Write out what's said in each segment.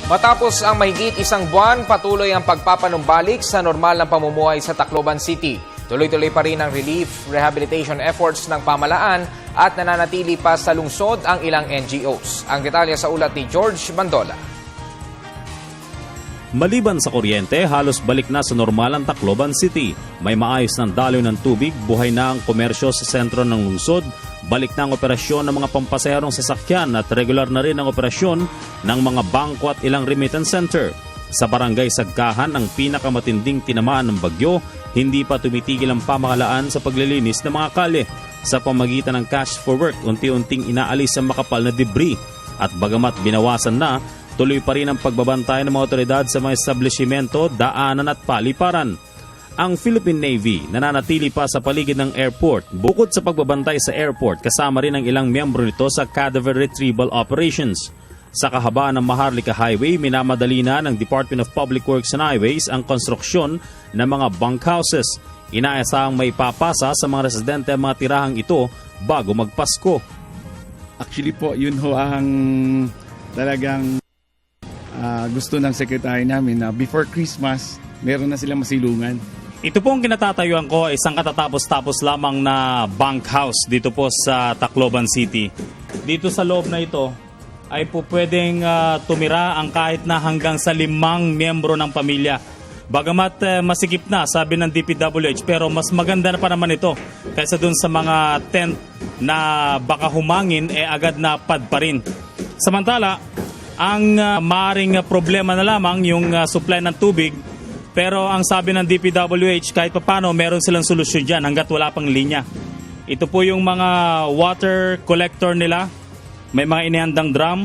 Matapos ang mahigit isang buwan, patuloy ang pagpapanumbalik sa normal na pamumuhay sa Tacloban City. Tuloy-tuloy pa rin ang relief rehabilitation efforts ng pamahalaan at nananatili pa sa lungsod ang ilang NGOs. Ang detalye sa ulat ni George Bandola. Maliban sa kuryente, halos balik na sa normal ang Tacloban City. May maayos ng daloy ng tubig, buhay na ang komersyo sa sentro ng lungsod, balik na ang operasyon ng mga pampasaherong sasakyan at regular na rin ang operasyon ng mga bangko at ilang remittance center. Sa barangay Sagkahan, ang pinakamatinding tinamaan ng bagyo, hindi pa tumitigil ang pamahalaan sa paglilinis ng mga kalye. Sa pamagitan ng cash for work, unti-unting inaalis ang makapal na debris at bagamat binawasan na, tuloy pa rin ang pagbabantay ng mga otoridad sa mga establishmento, daanan at paliparan. Ang Philippine Navy nananatili pa sa paligid ng airport. Bukod sa pagbabantay sa airport, kasama rin ang ilang miyembro nito sa cadaver retrieval operations. Sa kahabaan ng Maharlika Highway, minamadali na ng Department of Public Works and Highways ang konstruksyon ng mga bunkhouses. Inaasahang may papasa sa mga residente ang mga tirahang ito bago magpasko. Actually po, yun ho ang talagang gusto ng secretary namin na before Christmas, meron na silang masilungan. Ito pong kinatatayuan ko ay isang katatapos-tapos lamang na bunkhouse dito po sa Tacloban City. Dito sa loob na ito ay po pwedeng tumira ang kahit na hanggang sa 5 miyembro ng pamilya. Bagamat masikip na, sabi ng DPWH, pero mas maganda na pa naman ito kaysa dun sa mga tent na baka humangin agad na pad pa rin. Samantala, ang maaring problema na lamang yung supply ng tubig. Pero ang sabi ng DPWH, kahit papano meron silang solusyon dyan hanggat wala pang linya. Ito po yung mga water collector nila. May mga inihandang drum.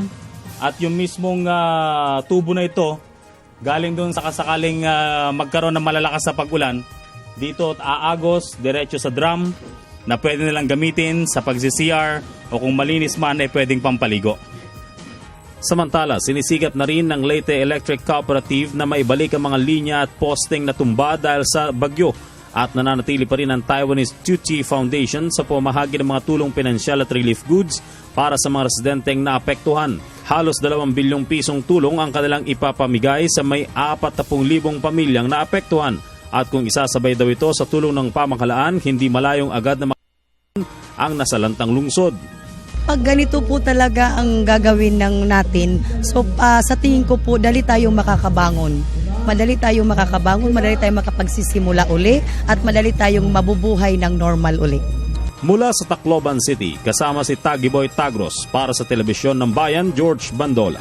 At yung mismong tubo na ito, galing doon sa kasakaling magkaroon ng malalakas sa pag-ulan. Dito aagos, diretso sa drum na pwede nilang gamitin sa pag-CR o kung malinis man ay pwedeng pampaligo. Samantala, sinisikap na rin ng Leyte Electric Cooperative na maibalik ang mga linya at posting na tumba dahil sa bagyo at nananatili pa rin ang Taiwanese Tzu-Chi Foundation sa pamahagi ng mga tulong pinansyal at relief goods para sa mga residenteng naapektuhan. Halos 2 bilyong pisong tulong ang kanilang ipapamigay sa may 40,000 pamilyang naapektuhan at kung isasabay daw ito sa tulong ng pamahalaan, hindi malayong agad na ang nasalantang lungsod. Pag ganito po talaga ang gagawin ng natin, so sa tingin ko po, dali tayong makakabangon. Madali tayong makakabangon, madali tayong makapagsisimula uli, at madali tayong mabubuhay ng normal uli. Mula sa Tacloban City, kasama si Tagiboy Tagros para sa Telebisyon ng Bayan, George Bandola.